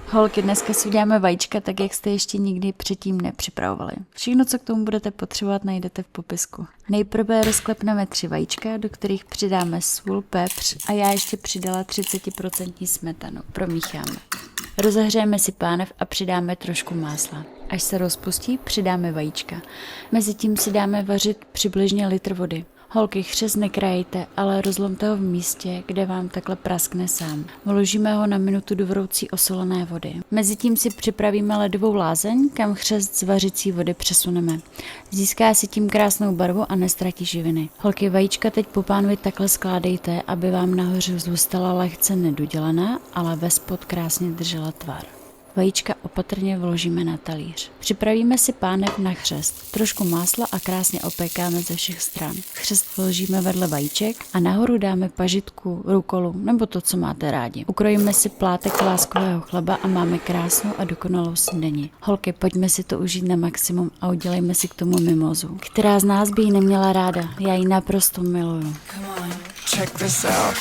Holky, dneska si uděláme vajíčka tak, jak jste ještě nikdy předtím nepřipravovali. Všechno, co k tomu budete potřebovat, najdete v popisku. Nejprve rozklepneme 3 vajíčka, do kterých přidáme sůl, pepř a já ještě přidala 30% smetanu. Promícháme. Rozehřejeme si pánev a přidáme trošku másla. Až se rozpustí, přidáme vajíčka. Mezitím si dáme vařit přibližně litr vody. Holky, chřest nekrájejte, ale rozlomte ho v místě, kde vám takhle praskne sám. Vložíme ho na minutu do vroucí osolené vody. Mezitím si připravíme ledovou lázeň, kam chřest z vařicí vody přesuneme. Získá si tím krásnou barvu a nestratí živiny. Holky, vajíčka teď po pánvi takhle skládejte, aby vám nahoře zůstala lehce nedodělaná, ale vespod krásně držela tvar. Vajíčka opatrně vložíme na talíř. Připravíme si pánev na chřest. Trošku másla a krásně opékáme ze všech stran. Chřest vložíme vedle vajíček a nahoru dáme pažitku, rukolu nebo to, co máte rádi. Ukrojíme si plátek láskového chleba a máme krásnou a dokonalou snídani. Holky, pojďme si to užít na maximum a udělejme si k tomu mimozu. Která z nás by ji neměla ráda? Já ji naprosto miluju. Come on, check this out.